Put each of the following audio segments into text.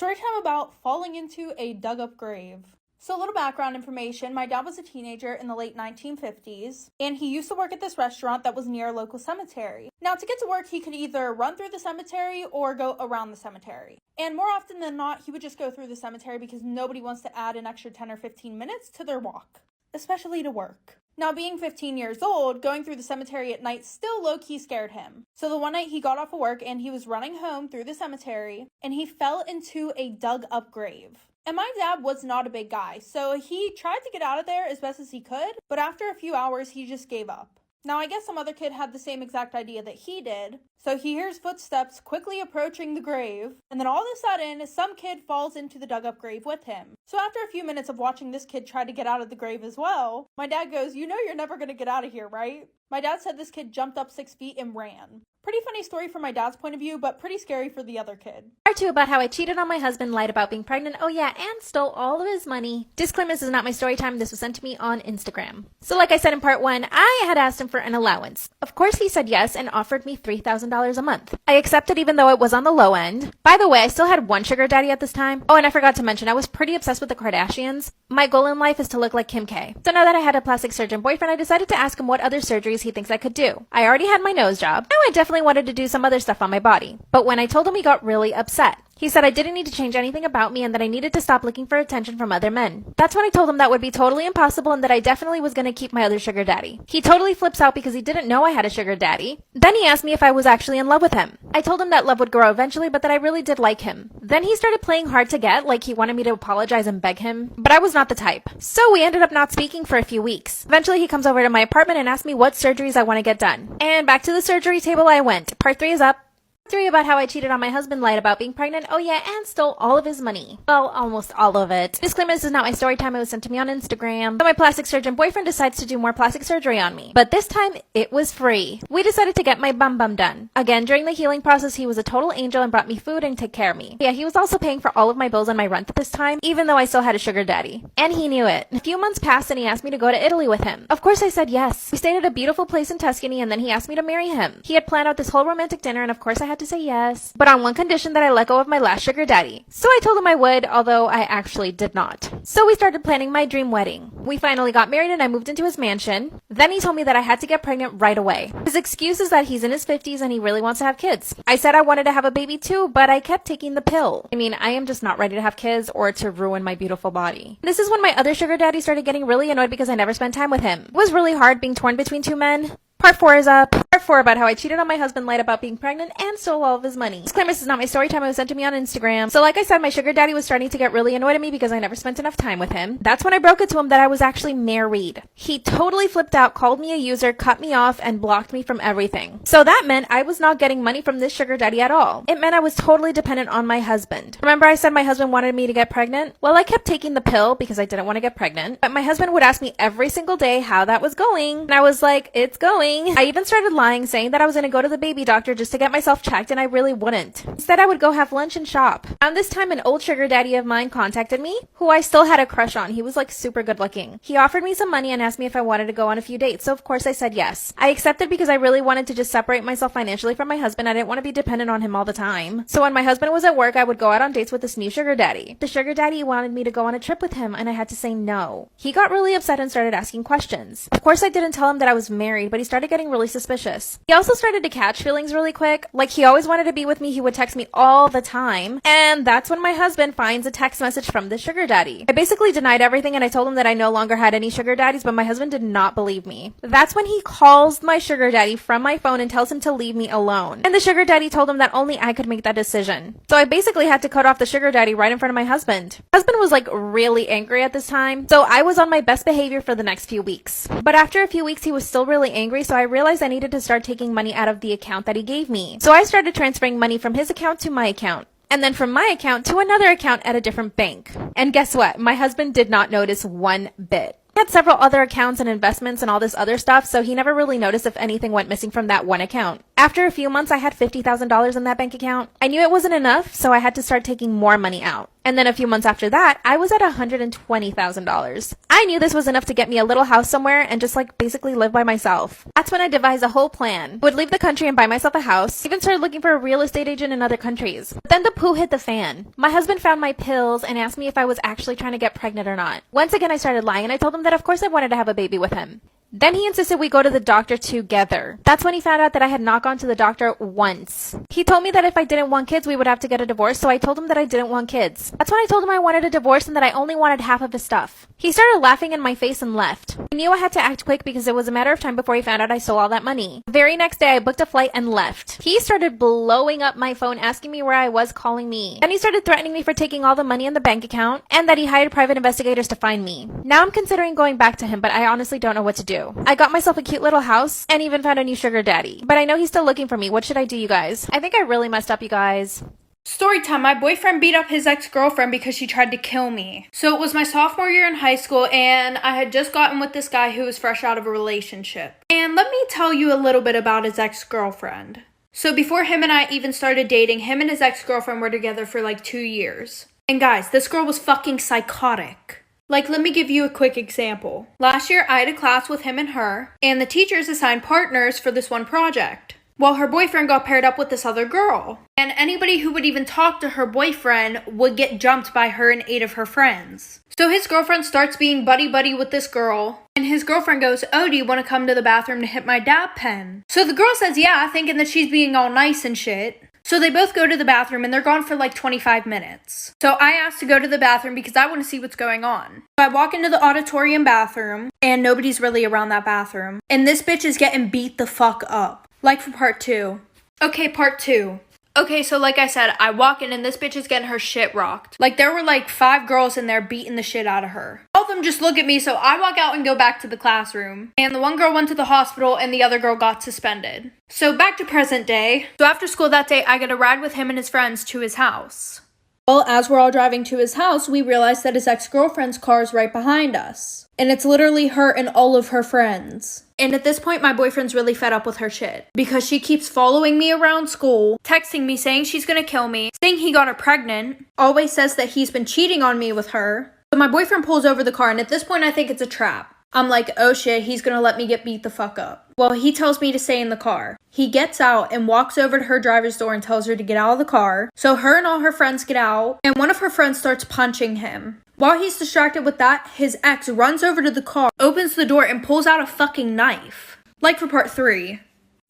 Storytime about falling into a dug-up grave. So a little background information, my dad was a teenager in the late 1950s, and he used to work at this restaurant that was near a local cemetery. Now to get to work, he could either run through the cemetery or go around the cemetery. And more often than not, he would just go through the cemetery because nobody wants to add an extra 10 or 15 minutes to their walk, especially to work. Now, being 15 years old, going through the cemetery at night still low-key scared him. So the one night he got off of work and he was running home through the cemetery and he fell into a dug-up grave. And my dad was not a big guy, so he tried to get out of there as best as he could, but after a few hours, he just gave up. Now, I guess some other kid had the same exact idea that he did, so he hears footsteps quickly approaching the grave, and then all of a sudden, some kid falls into the dug-up grave with him. So after a few minutes of watching this kid try to get out of the grave as well, my dad goes, "You know you're never going to get out of here, right?" My dad said this kid jumped up 6 feet and ran. Pretty funny story from my dad's point of view, but pretty scary for the other kid. Part 2 about how I cheated on my husband, lied about being pregnant, oh yeah, and stole all of his money. Disclaimer, this is not my story time. This was sent to me on Instagram. So like I said in part 1, I had asked him for an allowance. Of course he said yes and offered me $3,000 a month. I accepted even though it was on the low end. By the way, I still had one sugar daddy at this time. Oh, and I forgot to mention, I was pretty obsessed with the Kardashians. My goal in life is to look like Kim K. So now that I had a plastic surgeon boyfriend, I decided to ask him what other surgeries he thinks I could do. I already had my nose job. Now I definitely wanted to do some other stuff on my body. But when I told him, he got really upset. He said I didn't need to change anything about me and that I needed to stop looking for attention from other men. That's when I told him that would be totally impossible and that I definitely was going to keep my other sugar daddy. He totally flips out because he didn't know I had a sugar daddy. Then he asked me if I was actually in love with him. I told him that love would grow eventually, but that I really did like him. Then he started playing hard to get, like he wanted me to apologize and beg him, but I was not the type. So we ended up not speaking for a few weeks. Eventually he comes over to my apartment and asks me what surgeries I want to get done. And back to the surgery table I went. Part 3 is up. 3 about how I cheated on my husband, lied about being pregnant, oh yeah, and stole all of his money. Well, almost all of it. Disclaimer, this is not my story time, it was sent to me on Instagram. So my plastic surgeon boyfriend decides to do more plastic surgery on me. But this time, it was free. We decided to get my bum done. Again, during the healing process, he was a total angel and brought me food and took care of me. Yeah, he was also paying for all of my bills and my rent at this time, even though I still had a sugar daddy. And he knew it. A few months passed and he asked me to go to Italy with him. Of course I said yes. We stayed at a beautiful place in Tuscany and then he asked me to marry him. He had planned out this whole romantic dinner and of course I had to say yes. But on one condition, that I let go of my last sugar daddy. So I told him I would, although I actually did not. So we started planning my dream wedding. We finally got married and I moved into his mansion. Then he told me that I had to get pregnant right away. His excuse is that he's in his 50s and he really wants to have kids. I said I wanted to have a baby too, but I kept taking the pill. I mean, I am just not ready to have kids or to ruin my beautiful body. This is when my other sugar daddy started getting really annoyed because I never spent time with him. It was really hard being torn between two men. Part 4 is up. Part 4 about how I cheated on my husband, lied about being pregnant, and stole all of his money. Disclaimer, this is not my story time. It was sent to me on Instagram. So like I said, my sugar daddy was starting to get really annoyed at me because I never spent enough time with him. That's when I broke it to him that I was actually married. He totally flipped out, called me a user, cut me off, and blocked me from everything. So that meant I was not getting money from this sugar daddy at all. It meant I was totally dependent on my husband. Remember I said my husband wanted me to get pregnant? Well, I kept taking the pill because I didn't want to get pregnant. But my husband would ask me every single day how that was going. And I was like, it's going. I even started lying, saying that I was going to go to the baby doctor just to get myself checked, and I really wouldn't. Instead, I would go have lunch and shop. Around this time, an old sugar daddy of mine contacted me, who I still had a crush on. He was like super good looking. He offered me some money and asked me if I wanted to go on a few dates, so of course I said yes. I accepted because I really wanted to just separate myself financially from my husband. I didn't want to be dependent on him all the time. So when my husband was at work, I would go out on dates with this new sugar daddy. The sugar daddy wanted me to go on a trip with him, and I had to say no. He got really upset and started asking questions. Of course, I didn't tell him that I was married, but he started getting really suspicious. He also started to catch feelings really quick. Like he always wanted to be with me. He would text me all the time. And that's when my husband finds a text message from the sugar daddy. I basically denied everything and I told him that I no longer had any sugar daddies, but my husband did not believe me. That's when he calls my sugar daddy from my phone and tells him to leave me alone. And the sugar daddy told him that only I could make that decision. So I basically had to cut off the sugar daddy right in front of my husband. My husband was like really angry at this time. So I was on my best behavior for the next few weeks. But after a few weeks, he was still really angry. So I realized I needed to start taking money out of the account that he gave me. So I started transferring money from his account to my account. And then from my account to another account at a different bank. And guess what? My husband did not notice one bit. He had several other accounts and investments and all this other stuff, so he never really noticed if anything went missing from that one account. After a few months, I had $50,000 in that bank account. I knew it wasn't enough, so I had to start taking more money out. And then a few months after that, I was at $120,000. I knew this was enough to get me a little house somewhere and just like basically live by myself. That's when I devised a whole plan. I would leave the country and buy myself a house, even started looking for a real estate agent in other countries. But then the poo hit the fan. My husband found my pills and asked me if I was actually trying to get pregnant or not. Once again, I started lying and I told him that of course I wanted to have a baby with him. Then he insisted we go to the doctor together. That's when he found out that I had not gone to the doctor once. He told me that if I didn't want kids, we would have to get a divorce, so I told him that I didn't want kids. That's when I told him I wanted a divorce and that I only wanted half of his stuff. He started laughing in my face and left. I knew I had to act quick because it was a matter of time before he found out I stole all that money. The very next day, I booked a flight and left. He started blowing up my phone, asking me where I was, calling me. Then he started threatening me for taking all the money in the bank account and that he hired private investigators to find me. Now I'm considering going back to him, but I honestly don't know what to do. I got myself a cute little house and even found a new sugar daddy. But I know he's still looking for me. What should I do, you guys? I think I really messed up, you guys. Storytime, my boyfriend beat up his ex-girlfriend because she tried to kill me. So it was my sophomore year in high school and I had just gotten with this guy who was fresh out of a relationship. And let me tell you a little bit about his ex-girlfriend. So before him and I even started dating, him and his ex-girlfriend were together for like 2 years. And guys, this girl was fucking psychotic. Like, let me give you a quick example. Last year, I had a class with him and her, and the teachers assigned partners for this one project. Well, her boyfriend got paired up with this other girl. And anybody who would even talk to her boyfriend would get jumped by her and 8 of her friends. So his girlfriend starts being buddy-buddy with this girl, and his girlfriend goes, "Oh, do you want to come to the bathroom to hit my dab pen?" So the girl says, yeah, thinking that she's being all nice and shit. So they both go to the bathroom and they're gone for like 25 minutes. So I asked to go to the bathroom because I want to see what's going on. So I walk into the auditorium bathroom and nobody's really around that bathroom. And this bitch is getting beat the fuck up. Like for part 2. Okay, part 2. Okay, so like I said, I walk in and this bitch is getting her shit rocked. Like there were like 5 girls in there beating the shit out of her. All of them just look at me, so I walk out and go back to the classroom. And the one girl went to the hospital and the other girl got suspended. So back to present day. So after school that day, I get a ride with him and his friends to his house. Well, as we're all driving to his house, we realize that his ex-girlfriend's car is right behind us. And it's literally her and all of her friends. And at this point, my boyfriend's really fed up with her shit. Because she keeps following me around school, texting me saying she's gonna kill me, saying he got her pregnant, always says that he's been cheating on me with her. So my boyfriend pulls over the car, and at this point, I think it's a trap. I'm like, oh shit, he's gonna let me get beat the fuck up. Well, he tells me to stay in the car. He gets out and walks over to her driver's door and tells her to get out of the car. So her and all her friends get out, and one of her friends starts punching him. While he's distracted with that, his ex runs over to the car, opens the door, and pulls out a fucking knife. Like for part 3.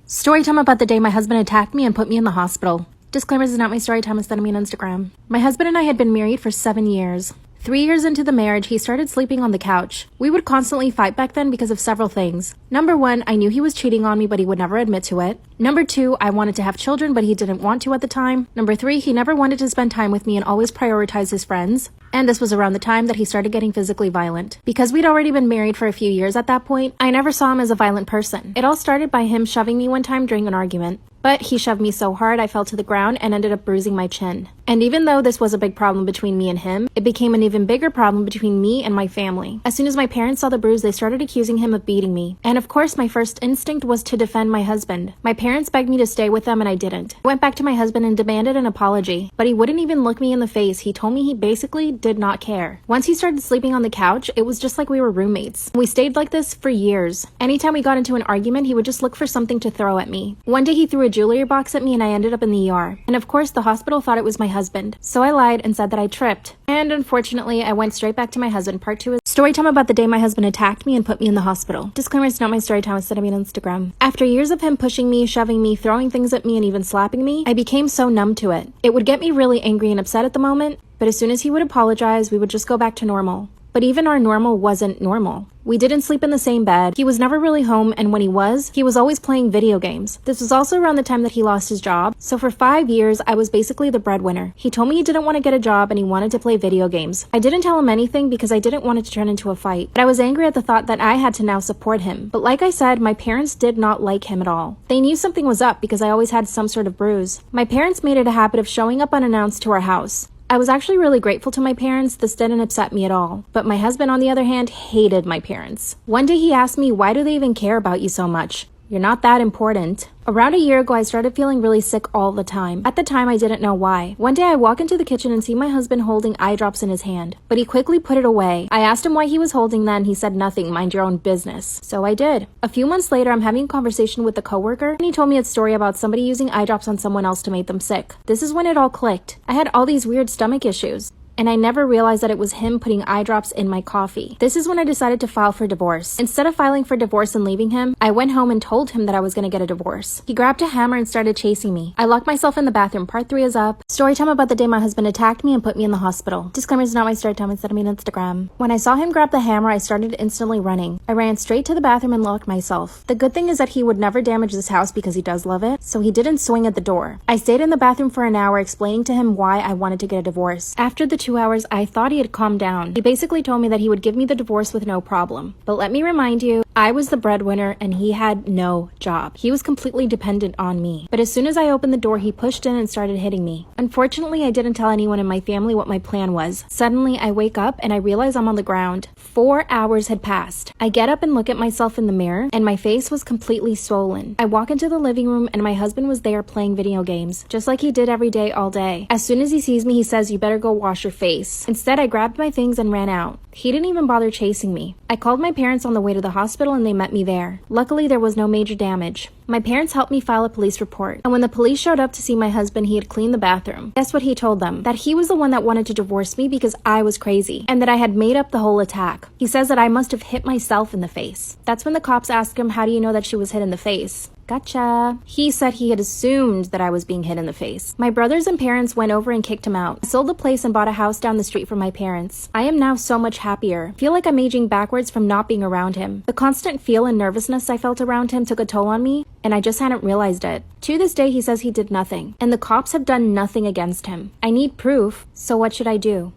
Story time about the day my husband attacked me and put me in the hospital. Disclaimer, this is not my story time, it's sending me on Instagram. My husband and I had been married for 7 years. 3 years into the marriage, he started sleeping on the couch. We would constantly fight back then because of several things. Number 1, I knew he was cheating on me, but he would never admit to it. Number 2, I wanted to have children, but he didn't want to at the time. Number 3, he never wanted to spend time with me and always prioritized his friends. And this was around the time that he started getting physically violent. Because we'd already been married for a few years at that point, I never saw him as a violent person. It all started by him shoving me one time during an argument. But he shoved me so hard I fell to the ground and ended up bruising my chin. And even though this was a big problem between me and him, it became an even bigger problem between me and my family. As soon as my parents saw the bruise, they started accusing him of beating me. And of course, my first instinct was to defend my husband. My parents begged me to stay with them and I didn't. I went back to my husband and demanded an apology, but he wouldn't even look me in the face. He told me he basically did not care. Once he started sleeping on the couch, it was just like we were roommates. We stayed like this for years. Anytime we got into an argument, he would just look for something to throw at me. One day he threw a jewelry box at me and I ended up in the ER. And of course, the hospital thought it was my husband. So I lied and said that I tripped. And unfortunately, I went straight back to my husband. Part 2 is story time about the day my husband attacked me and put me in the hospital. Disclaimer, it's not my story time, instead of me on Instagram. After years of him pushing me, shoving me, throwing things at me, and even slapping me, I became so numb to it. It would get me really angry and upset at the moment, but as soon as he would apologize, we would just go back to normal. But even our normal wasn't normal. We didn't sleep in the same bed. He was never really home, and when he was always playing video games. This was also around the time that he lost his job, so for 5 years, I was basically the breadwinner. He told me he didn't want to get a job and he wanted to play video games. I didn't tell him anything because I didn't want it to turn into a fight, but I was angry at the thought that I had to now support him. But like I said, my parents did not like him at all. They knew something was up because I always had some sort of bruise. My parents made it a habit of showing up unannounced to our house. I was actually really grateful to my parents. This didn't upset me at all. But my husband, on the other hand, hated my parents. One day he asked me, why do they even care about you so much? You're not that important. Around a year ago, I started feeling really sick all the time. At the time, I didn't know why. One day, I walk into the kitchen and see my husband holding eye drops in his hand, but he quickly put it away. I asked him why he was holding that, and he said nothing, mind your own business. So I did. A few months later, I'm having a conversation with a coworker, and he told me a story about somebody using eye drops on someone else to make them sick. This is when it all clicked. I had all these weird stomach issues, and I never realized that it was him putting eye drops in my coffee. This is when I decided to file for divorce. Instead of filing for divorce and leaving him, I went home and told him that I was going to get a divorce. He grabbed a hammer and started chasing me. I locked myself in the bathroom. Part 3 is up. Story time about the day my husband attacked me and put me in the hospital. Disclaimer, is not my story time, instead of me on Instagram. When I saw him grab the hammer, I started instantly running. I ran straight to the bathroom and locked myself. The good thing is that he would never damage this house because he does love it, so he didn't swing at the door. I stayed in the bathroom for an hour explaining to him why I wanted to get a divorce. After the 2 hours, I thought he had calmed down. He basically told me that he would give me the divorce with no problem. But let me remind you, I was the breadwinner and he had no job. He was completely dependent on me. But as soon as I opened the door, he pushed in and started hitting me. Unfortunately, I didn't tell anyone in my family what my plan was. Suddenly, I wake up and I realize I'm on the ground. 4 hours had passed. I get up and look at myself in the mirror, and my face was completely swollen. I walk into the living room and my husband was there playing video games, just like he did every day all day. As soon as he sees me, he says, "You better go wash your face." Instead, I grabbed my things and ran out. He didn't even bother chasing me. I called my parents on the way to the hospital and they met me there. Luckily, there was no major damage. My parents helped me file a police report, and when the police showed up to see my husband, he had cleaned the bathroom. Guess what he told them? That he was the one that wanted to divorce me because I was crazy, and that I had made up the whole attack. He says that I must have hit myself in the face. That's when the cops asked him, "How do you know that she was hit in the face?" Gotcha. He said he had assumed that I was being hit in the face. My brothers and parents went over and kicked him out. I sold the place and bought a house down the street from my parents. I am now so much happier. I feel like I'm aging backwards from not being around him. The constant fear and nervousness I felt around him took a toll on me, and I just hadn't realized it. To this day, he says he did nothing, and the cops have done nothing against him. I need proof, so what should I do?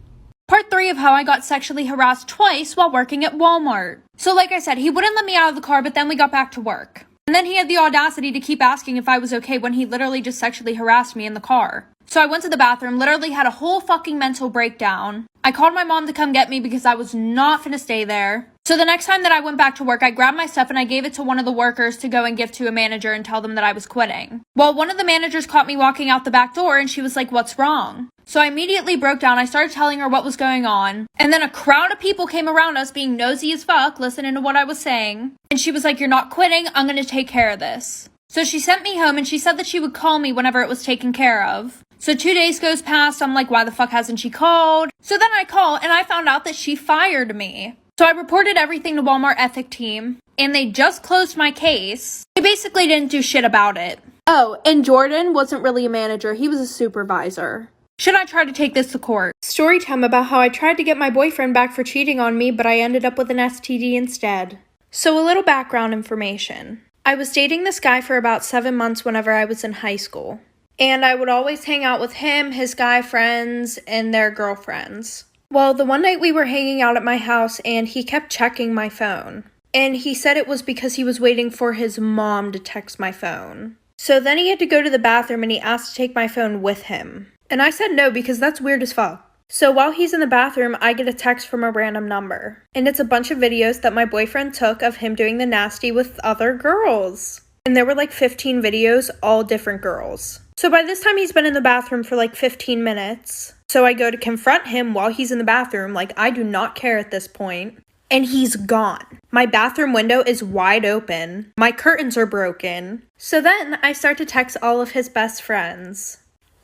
Part 3 of how I got sexually harassed twice while working at Walmart. So like I said, he wouldn't let me out of the car, but then we got back to work. And then he had the audacity to keep asking if I was okay when he literally just sexually harassed me in the car. So I went to the bathroom, literally had a whole fucking mental breakdown. I called my mom to come get me because I was not finna stay there. So the next time that I went back to work, I grabbed my stuff and I gave it to one of the workers to go and give to a manager and tell them that I was quitting. Well, one of the managers caught me walking out the back door and she was like, "What's wrong?" So I immediately broke down. I started telling her what was going on. And then a crowd of people came around us being nosy as fuck, listening to what I was saying. And she was like, "You're not quitting. I'm gonna take care of this." So she sent me home and she said that she would call me whenever it was taken care of. So 2 days goes past. I'm like, why the fuck hasn't she called? So then I call and I found out that she fired me. So I reported everything to Walmart ethic team and they just closed my case. They basically didn't do shit about it. Oh, and Jordan wasn't really a manager. He was a supervisor. Should I try to take this to court? Story time about how I tried to get my boyfriend back for cheating on me, but I ended up with an STD instead. So a little background information. I was dating this guy for about 7 months whenever I was in high school. And I would always hang out with him, his guy friends, and their girlfriends. Well, the one night we were hanging out at my house and he kept checking my phone. And he said it was because he was waiting for his mom to text my phone. So then he had to go to the bathroom and he asked to take my phone with him. And I said no because that's weird as fuck. So while he's in the bathroom, I get a text from a random number. And it's a bunch of videos that my boyfriend took of him doing the nasty with other girls. And there were like 15 videos, all different girls. So by this time, he's been in the bathroom for like 15 minutes. So I go to confront him while he's in the bathroom, like I do not care at this point. And he's gone. My bathroom window is wide open. My curtains are broken. So then I start to text all of his best friends.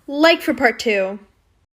Like for part 2.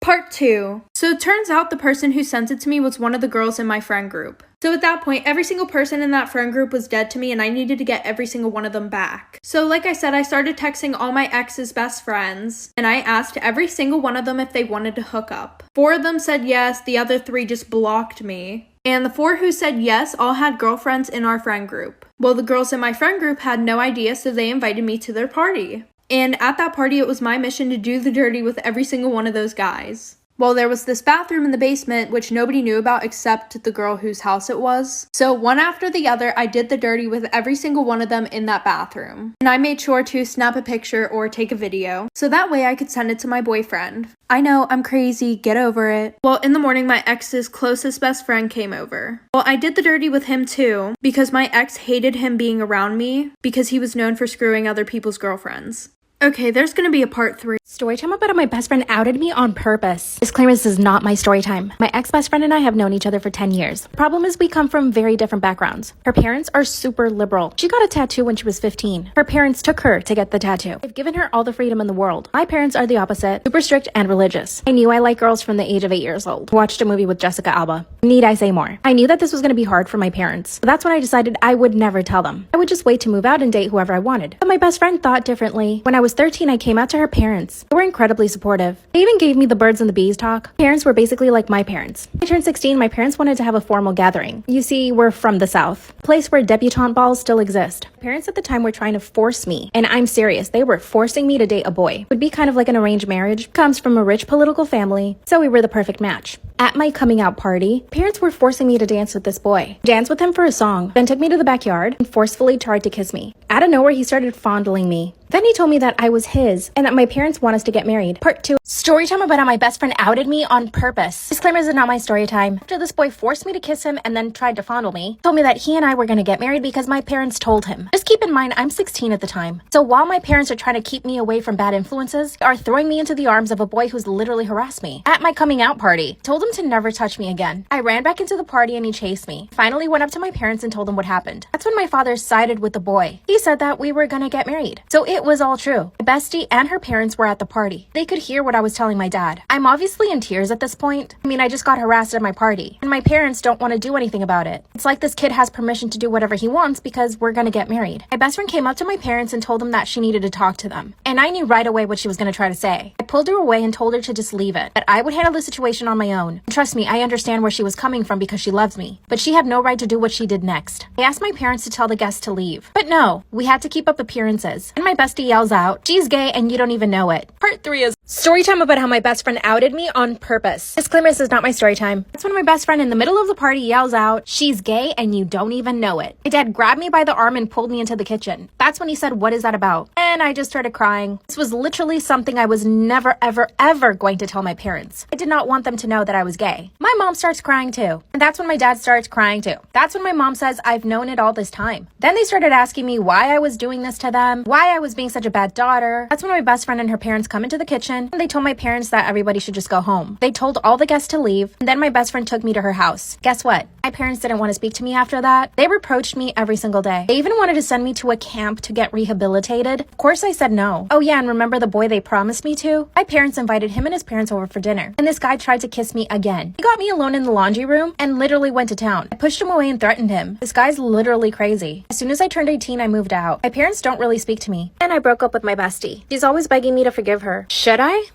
Part 2. So it turns out the person who sent it to me was one of the girls in my friend group. So at that point, every single person in that friend group was dead to me and I needed to get every single one of them back. So like I said, I started texting all my ex's best friends and I asked every single one of them if they wanted to hook up. 4 of them said yes, the other 3 just blocked me. And the 4 who said yes all had girlfriends in our friend group. Well, the girls in my friend group had no idea, so they invited me to their party. And at that party, it was my mission to do the dirty with every single one of those guys. Well, there was this bathroom in the basement which nobody knew about except the girl whose house it was. So one after the other, I did the dirty with every single one of them in that bathroom. And I made sure to snap a picture or take a video, so that way I could send it to my boyfriend. I know, I'm crazy, get over it. Well, in the morning, my ex's closest best friend came over. Well, I did the dirty with him too, because my ex hated him being around me because he was known for screwing other people's girlfriends. Okay, there's gonna be a part 3. Story time about how my best friend outed me on purpose. Disclaimer, this is not my story time. My ex-best friend and I have known each other for 10 years. The problem is we come from very different backgrounds. Her parents are super liberal. She got a tattoo when she was 15. Her parents took her to get the tattoo. They've given her all the freedom in the world. My parents are the opposite, super strict and religious. I knew I liked girls from the age of 8 years old. Watched a movie with Jessica Alba. Need I say more? I knew that this was going to be hard for my parents. So that's when I decided I would never tell them. I would just wait to move out and date whoever I wanted. But my best friend thought differently. When I was 13, I came out to her parents. They were incredibly supportive. They even gave me the birds and the bees talk. Parents were basically like my parents. When I turned 16, my parents wanted to have a formal gathering. You see, we're from the South, a place where debutante balls still exist. Parents at the time were trying to force me, and I'm serious, they were forcing me to date a boy. It would be kind of like an arranged marriage. Comes from a rich political family, so we were the perfect match. At my coming out party, parents were forcing me to dance with this boy. Dance with him for a song, then took me to the backyard and forcefully tried to kiss me. Out of nowhere, he started fondling me. Then he told me that I was his and that my parents want us to get married. Part 2. Story time about how my best friend outed me on purpose. Disclaimer, this is not my story time. After this boy forced me to kiss him and then tried to fondle me, told me that he and I were going to get married because my parents told him. Just keep in mind, I'm 16 at the time. So while my parents are trying to keep me away from bad influences, they are throwing me into the arms of a boy who's literally harassed me. At my coming out party, told him to never touch me again. I ran back into the party and he chased me. Finally went up to my parents and told them what happened. That's when my father sided with the boy. He said that we were going to get married. So it was all true. My bestie and her parents were at the party. They could hear what I was telling my dad. I'm obviously in tears at this point. I mean, I just got harassed at my party, and my parents don't want to do anything about it. It's like this kid has permission to do whatever he wants because we're gonna get married. My best friend came up to my parents and told them that she needed to talk to them, and I knew right away what she was gonna try to say. I pulled her away and told her to just leave it, that I would handle the situation on my own. And trust me, I understand where she was coming from because she loves me, but she had no right to do what she did next. I asked my parents to tell the guests to leave, but no, we had to keep up appearances. And my bestie yells out, "She's gay and you don't even know it." Part 3 is story time about how my best friend outed me on purpose. Disclaimer, this is not my story time. That's when my best friend in the middle of the party yells out, "She's gay and you don't even know it." My dad grabbed me by the arm and pulled me into the kitchen. That's when he said, "What is that about?" And I just started crying. This was literally something I was never, ever, ever going to tell my parents. I did not want them to know that I was gay. My mom starts crying too. And that's when my dad starts crying too. That's when my mom says, "I've known it all this time." Then they started asking me why I was doing this to them, why I was being such a bad daughter. That's when my best friend and her parents come into the kitchen, and they told my parents that everybody should just go home. They told all the guests to leave, and then my best friend took me to her house. Guess what? My parents didn't want to speak to me after that. They reproached me every single day. They even wanted to send me to a camp to get rehabilitated. Of course I said no. Oh yeah, and remember the boy they promised me to? My parents invited him and his parents over for dinner, and this guy tried to kiss me again. He got me alone in the laundry room and literally went to town. I pushed him away and threatened him. This guy's literally crazy. As soon as I turned 18, I moved out. My parents don't really speak to me, and I broke up with my bestie. She's always begging me to forgive her. Should I?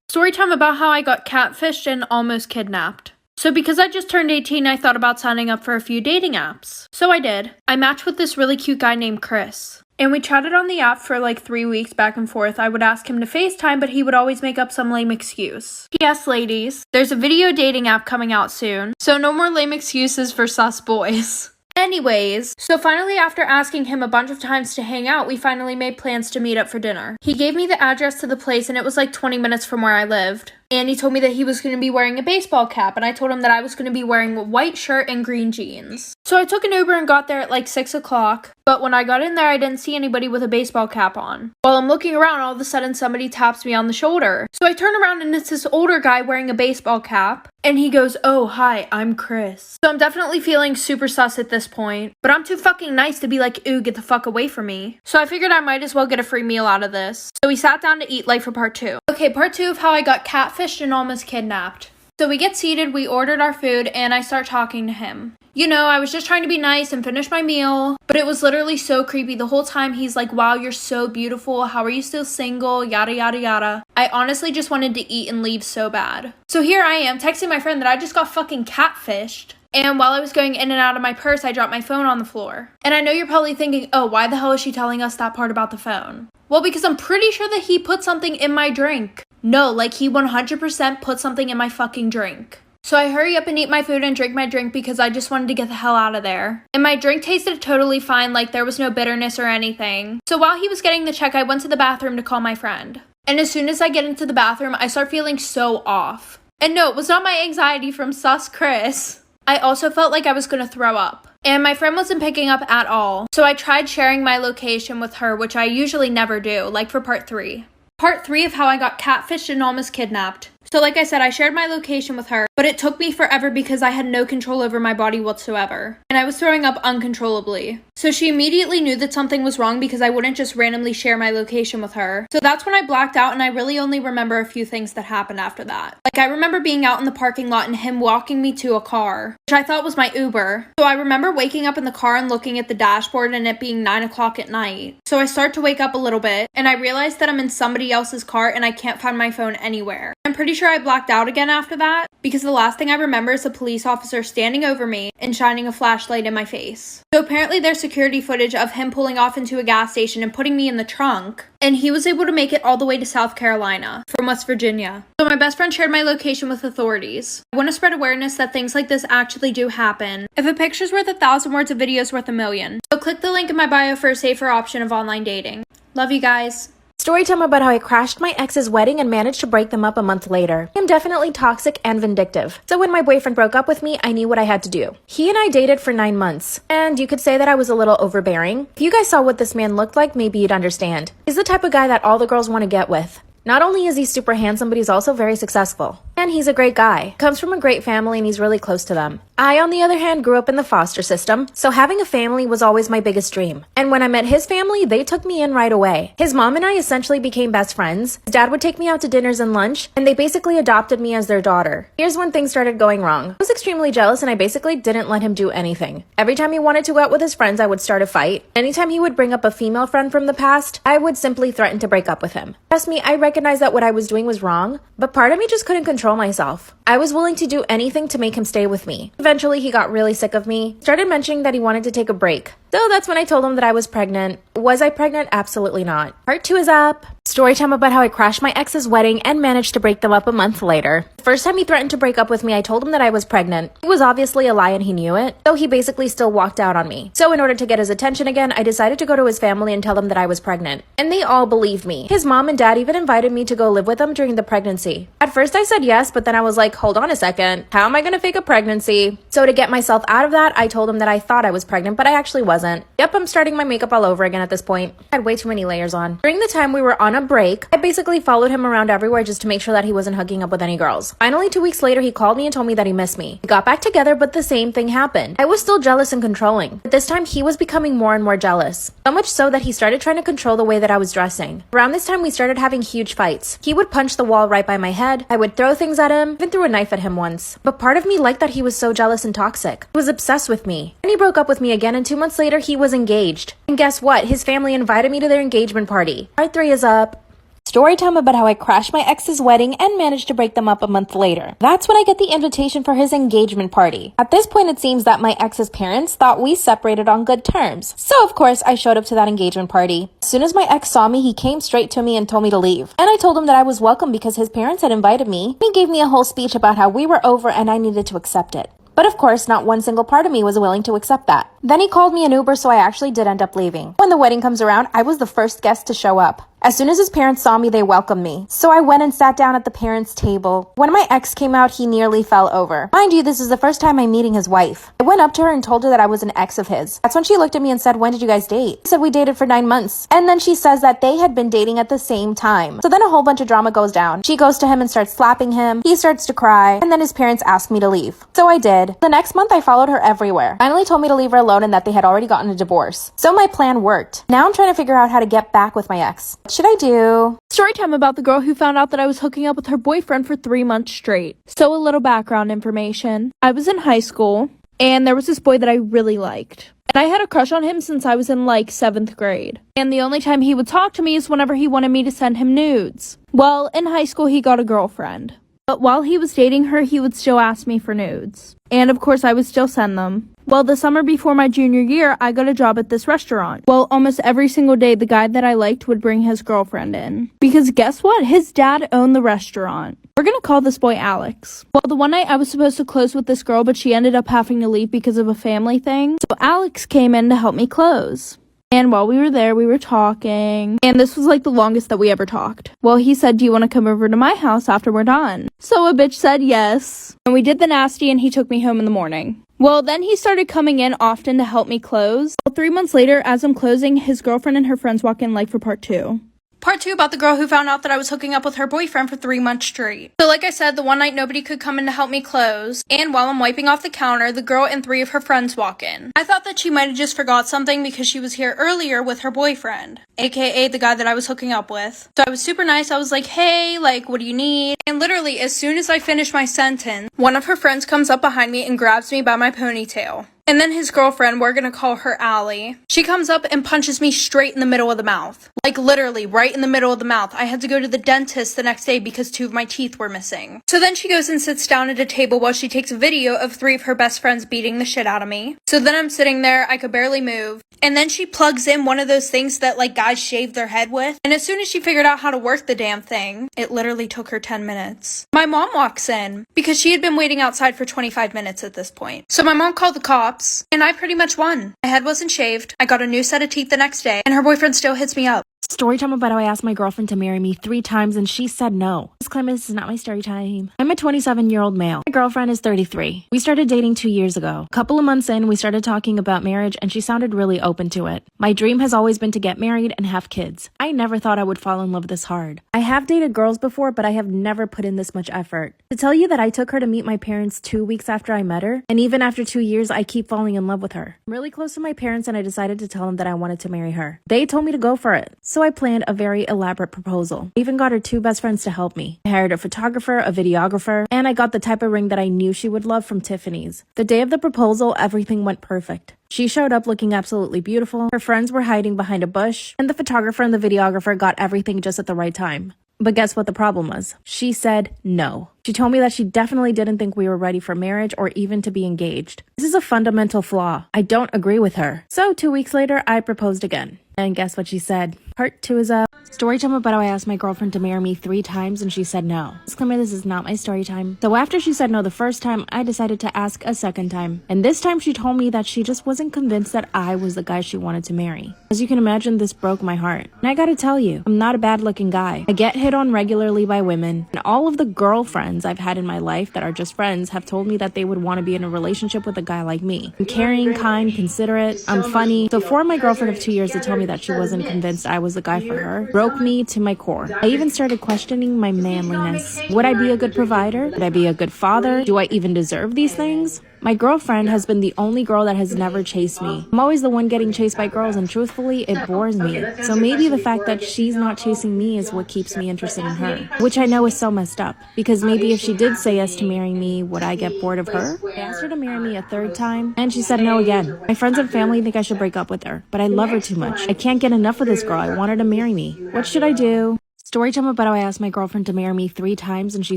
Story time about how I got catfished and almost kidnapped. So because I just turned 18, I thought about signing up for a few dating apps. So I did. I matched with this really cute guy named Chris. And we chatted on the app for like 3 weeks back and forth. I would ask him to FaceTime, but he would always make up some lame excuse. P.S. ladies, there's a video dating app coming out soon, so no more lame excuses for sus boys. Anyways, so finally after asking him a bunch of times to hang out, we finally made plans to meet up for dinner. He gave me the address to the place and it was like 20 minutes from where I lived. And he told me that he was going to be wearing a baseball cap, and I told him that I was going to be wearing a white shirt and green jeans. So I took an Uber and got there at like 6 o'clock, but when I got in there, I didn't see anybody with a baseball cap on. While I'm looking around, all of a sudden somebody taps me on the shoulder. So I turn around and it's this older guy wearing a baseball cap, and he goes, "Oh, hi, I'm Chris." So I'm definitely feeling super sus at this point, but I'm too fucking nice to be like, "Ooh, get the fuck away from me." So I figured I might as well get a free meal out of this. So we sat down to eat like for part 2. Okay, part 2 of how I got catfished and almost kidnapped. So we get seated, we ordered our food, and I start talking to him. You know, I was just trying to be nice and finish my meal, but it was literally so creepy. The whole time he's like, "Wow, you're so beautiful. How are you still single? Yada, yada, yada." I honestly just wanted to eat and leave so bad. So here I am texting my friend that I just got fucking catfished. And while I was going in and out of my purse, I dropped my phone on the floor. And I know you're probably thinking, "Oh, why the hell is she telling us that part about the phone?" Well, because I'm pretty sure that he put something in my drink. No, like he 100% put something in my fucking drink. So I hurry up and eat my food and drink my drink because I just wanted to get the hell out of there. And my drink tasted totally fine, like there was no bitterness or anything. So while he was getting the check, I went to the bathroom to call my friend. And as soon as I get into the bathroom, I start feeling so off. And no, it was not my anxiety from sus Chris. I also felt like I was gonna throw up. And my friend wasn't picking up at all. So I tried sharing my location with her, which I usually never do, like for part 3. Part 3 of how I got catfished and almost kidnapped. So like I said, I shared my location with her, but it took me forever because I had no control over my body whatsoever. And I was throwing up uncontrollably. So she immediately knew that something was wrong because I wouldn't just randomly share my location with her. So that's when I blacked out, and I really only remember a few things that happened after that. Like I remember being out in the parking lot and him walking me to a car, which I thought was my Uber. So I remember waking up in the car and looking at the dashboard and it being 9 o'clock at night. So I start to wake up a little bit and I realize that I'm in somebody else's car and I can't find my phone anywhere. I'm pretty sure I blacked out again after that because the last thing I remember is a police officer standing over me and shining a flashlight in my face. So apparently there's security footage of him pulling off into a gas station and putting me in the trunk, and he was able to make it all the way to South Carolina from West Virginia. So my best friend shared my location with authorities. I want to spread awareness that things like this actually do happen. If a picture's worth 1,000 words, a video's worth 1,000,000. So click the link in my bio for a safer option of online dating. Love you guys. Story time about how I crashed my ex's wedding and managed to break them up a month later. I'm definitely toxic and vindictive. So when my boyfriend broke up with me, I knew what I had to do. He and I dated for 9 months. And you could say that I was a little overbearing. If you guys saw what this man looked like, maybe you'd understand. He's the type of guy that all the girls want to get with. Not only is he super handsome, but he's also very successful. And he's a great guy. Comes from a great family and he's really close to them. I, on the other hand, grew up in the foster system, so having a family was always my biggest dream. And when I met his family, they took me in right away. His mom and I essentially became best friends. His dad would take me out to dinners and lunch, and they basically adopted me as their daughter. Here's when things started going wrong. I was extremely jealous and I basically didn't let him do anything. Every time he wanted to go out with his friends, I would start a fight. Anytime he would bring up a female friend from the past, I would simply threaten to break up with him. Trust me, I recognized that what I was doing was wrong, but part of me just couldn't control myself. I was willing to do anything to make him stay with me. Eventually, he got really sick of me, started mentioning that he wanted to take a break. So that's when I told him that I was pregnant. Was I pregnant? Absolutely not. Part 2 is up. Story time about how I crashed my ex's wedding and managed to break them up a month later. The first time he threatened to break up with me, I told him that I was pregnant. It was obviously a lie and he knew it, so he basically still walked out on me. So in order to get his attention again, I decided to go to his family and tell them that I was pregnant. And they all believed me. His mom and dad even invited me to go live with them during the pregnancy. At first I said yes, but then I was like, hold on a second. How am I gonna fake a pregnancy? So to get myself out of that, I told him that I thought I was pregnant, but I actually wasn't. Yep, I'm starting my makeup all over again at this point. I had way too many layers on. During the time we were on a break, I basically followed him around everywhere just to make sure that he wasn't hooking up with any girls. Finally, 2 weeks later, he called me and told me that he missed me. We got back together, but the same thing happened. I was still jealous and controlling. But this time, he was becoming more and more jealous. So much so that he started trying to control the way that I was dressing. Around this time, we started having huge fights. He would punch the wall right by my head. I would throw things at him, even threw a knife at him once. But part of me liked that he was so jealous and toxic. He was obsessed with me. And he broke up with me again, and 2 months later, he was engaged. And guess what? His family invited me to their engagement party. Part 3 is up. Story time about how I crashed my ex's wedding and managed to break them up a month later. That's when I get the invitation for his engagement party. At this point, it seems that my ex's parents thought we separated on good terms. So of course, I showed up to that engagement party. As soon as my ex saw me, he came straight to me and told me to leave. And I told him that I was welcome because his parents had invited me. He gave me a whole speech about how we were over and I needed to accept it. But of course, not one single part of me was willing to accept that. Then he called me an Uber, so I actually did end up leaving. When the wedding comes around, I was the first guest to show up. As soon as his parents saw me, they welcomed me. So I went and sat down at the parents' table. When my ex came out, he nearly fell over. Mind you, this is the first time I'm meeting his wife. I went up to her and told her that I was an ex of his. That's when she looked at me and said, when did you guys date? I said we dated for 9 months. And then she says that they had been dating at the same time. So then a whole bunch of drama goes down. She goes to him and starts slapping him. He starts to cry. And then his parents asked me to leave. So I did. The next month, I followed her everywhere. Finally told me to leave her alone and that they had already gotten a divorce. So my plan worked. Now I'm trying to figure out how to get back with my ex. What should I do? Story time about the girl who found out that I was hooking up with her boyfriend for 3 months straight. So a little background information. I was in high school, and there was this boy that I really liked. And I had a crush on him since I was in 7th grade. And the only time he would talk to me is whenever he wanted me to send him nudes. Well, in high school, he got a girlfriend. But while he was dating her, he would still ask me for nudes. And of course, I would still send them. Well, the summer before my junior year, I got a job at this restaurant. Well, almost every single day, the guy that I liked would bring his girlfriend in. Because guess what? His dad owned the restaurant. We're gonna call this boy Alex. Well, the one night I was supposed to close with this girl, but she ended up having to leave because of a family thing. So Alex came in to help me close. And while we were there, we were talking. And this was like the longest that we ever talked. Well, he said, do you want to come over to my house after we're done? So a bitch said yes. And we did the nasty and he took me home in the morning. Well, then he started coming in often to help me close. Well, 3 months later, as I'm closing, his girlfriend and her friends walk in like for part 2. Part 2 about the girl who found out that I was hooking up with her boyfriend for 3 months straight. So like I said, the one night nobody could come in to help me close, and while I'm wiping off the counter, the girl and 3 of her friends walk in. I thought that she might have just forgot something because she was here earlier with her boyfriend, aka the guy that I was hooking up with. So I was super nice. I was like, hey, like, what do you need? And literally, as soon as I finished my sentence, one of her friends comes up behind me and grabs me by my ponytail. And then his girlfriend, we're gonna call her Allie, she comes up and punches me straight in the middle of the mouth. Like literally right in the middle of the mouth. I had to go to the dentist the next day because 2 of my teeth were missing. So then she goes and sits down at a table while she takes a video of 3 of her best friends beating the shit out of me. So then I'm sitting there, I could barely move. And then she plugs in one of those things that like guys shave their head with. And as soon as she figured out how to work the damn thing, it literally took her 10 minutes. My mom walks in because she had been waiting outside for 25 minutes at this point. So my mom called the cops and I pretty much won. My head wasn't shaved. I got a new set of teeth the next day and her boyfriend still hits me up. Story time about how I asked my girlfriend to marry me 3 times and she said no. Disclaimer, this is not my story time. I'm a 27-year-old male. My girlfriend is 33. We started dating 2 years ago. A couple of months in, we started talking about marriage and she sounded really open to it. My dream has always been to get married and have kids. I never thought I would fall in love this hard. I have dated girls before, but I have never put in this much effort. To tell you that I took her to meet my parents 2 weeks after I met her, and even after 2 years, I keep falling in love with her. I'm really close to my parents and I decided to tell them that I wanted to marry her. They told me to go for it. So I planned a very elaborate proposal. I even got her 2 best friends to help me. I hired a photographer, a videographer, and I got the type of ring that I knew she would love from Tiffany's. The day of the proposal, everything went perfect. She showed up looking absolutely beautiful, her friends were hiding behind a bush, and the photographer and the videographer got everything just at the right time. But guess what the problem was? She said no. She told me that she definitely didn't think we were ready for marriage or even to be engaged. This is a fundamental flaw. I don't agree with her. So 2 weeks later, I proposed again. And guess what she said? Part 2 is up. Story time about how I asked my girlfriend to marry me 3 times and she said no. Disclaimer, this is not my story time. So after she said no the first time, I decided to ask a second time. And this time she told me that she just wasn't convinced that I was the guy she wanted to marry. As you can imagine, this broke my heart. And I gotta tell you, I'm not a bad looking guy. I get hit on regularly by women. And all of the girlfriends I've had in my life that are just friends have told me that they would want to be in a relationship with a guy like me. I'm caring, kind, considerate, I'm funny. So for my girlfriend of 2 years to tell me that she wasn't convinced I was the guy for her broke me to my core. I even started questioning my manliness. Would I be a good provider? Would I be a good father? Do I even deserve these things? My girlfriend has been the only girl that has never chased me. I'm always the one getting chased by girls and truthfully, it bores me. So maybe the fact that she's not chasing me is what keeps me interested in her. Which I know is so messed up. Because maybe if she did say yes to marrying me, would I get bored of her? I asked her to marry me a 3rd time and she said no again. My friends and family think I should break up with her, but I love her too much. I can't get enough of this girl. I want her to marry me. What should I do? Story time about how I asked my girlfriend to marry me 3 times and she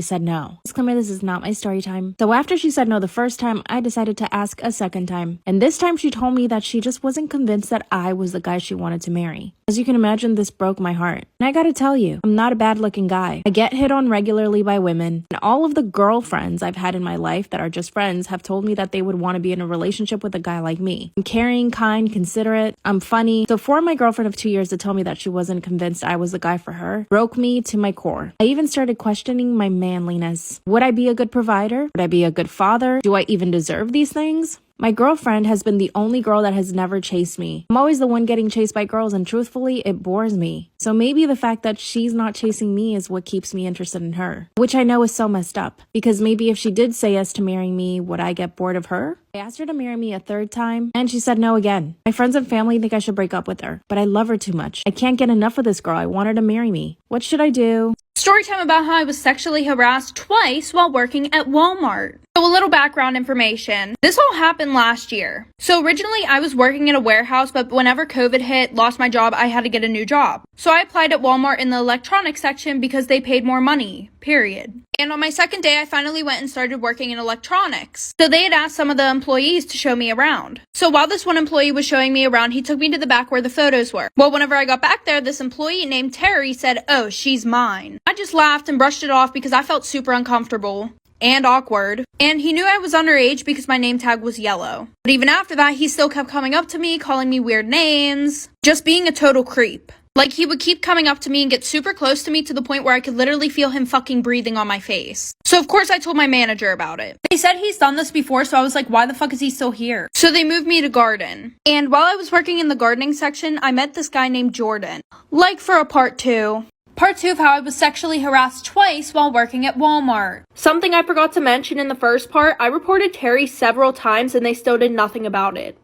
said no. Disclaimer, this is not my story time. So after she said no the first time, I decided to ask a second time. And this time she told me that she just wasn't convinced that I was the guy she wanted to marry. As you can imagine, this broke my heart. And I gotta tell you, I'm not a bad looking guy. I get hit on regularly by women. And all of the girlfriends I've had in my life that are just friends have told me that they would want to be in a relationship with a guy like me. I'm caring, kind, considerate, I'm funny. So for my girlfriend of 2 years to tell me that she wasn't convinced I was the guy for her broke me to my core. I even started questioning my manliness. Would I be a good provider? Would I be a good father? Do I even deserve these things? My girlfriend has been the only girl that has never chased me. I'm always the one getting chased by girls and truthfully, it bores me. So maybe the fact that she's not chasing me is what keeps me interested in her. Which I know is so messed up. Because maybe if she did say yes to marrying me, would I get bored of her? I asked her to marry me a 3rd time and she said no again. My friends and family think I should break up with her, but I love her too much. I can't get enough of this girl. I want her to marry me. What should I do? Story time about how I was sexually harassed twice while working at Walmart. So a little background information. This all happened last year. So originally I was working in a warehouse, but whenever COVID hit, lost my job, I had to get a new job. So I applied at Walmart in the electronics section because they paid more money, period. And on my second day, I finally went and started working in electronics. So they had asked some of the employees to show me around. So while this one employee was showing me around, he took me to the back where the photos were. Well, whenever I got back there, this employee named Terry said, "Oh, she's mine." I just laughed and brushed it off because I felt super uncomfortable and awkward. And he knew I was underage because my name tag was yellow. But even after that, he still kept coming up to me, calling me weird names, just being a total creep. Like, he would keep coming up to me and get super close to me to the point where I could literally feel him fucking breathing on my face. So of course I told my manager about it. They said he's done this before, so I was like, why the fuck is he still here? So they moved me to garden. And while I was working in the gardening section, I met this guy named Jordan. Like for a part 2. Part 2 of how I was sexually harassed twice while working at Walmart. Something I forgot to mention in the first part, I reported Terry several times and they still did nothing about it.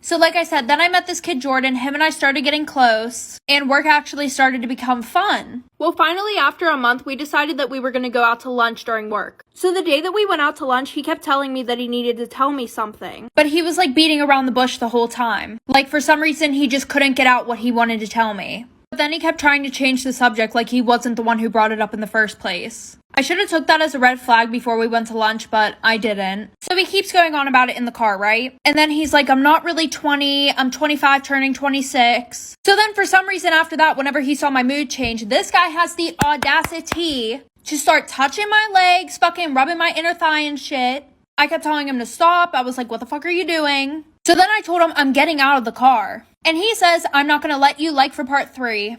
So like I said, then I met this kid Jordan, him and I started getting close, and work actually started to become fun. Well, finally, after a month, we decided that we were going to go out to lunch during work. So the day that we went out to lunch, he kept telling me that he needed to tell me something. But he was like beating around the bush the whole time. Like for some reason, he just couldn't get out what he wanted to tell me. But then he kept trying to change the subject like he wasn't the one who brought it up in the first place. I should have took that as a red flag before we went to lunch, but I didn't. So he keeps going on about it in the car, right? And then he's like, I'm not really 20, I'm 25 turning 26. So then for some reason after that, whenever he saw my mood change, this guy has the audacity to start touching my legs, fucking rubbing my inner thigh and shit. I kept telling him to stop. I was like, what the fuck are you doing? So then I told him I'm getting out of the car. And he says, I'm not gonna let you like for part 3.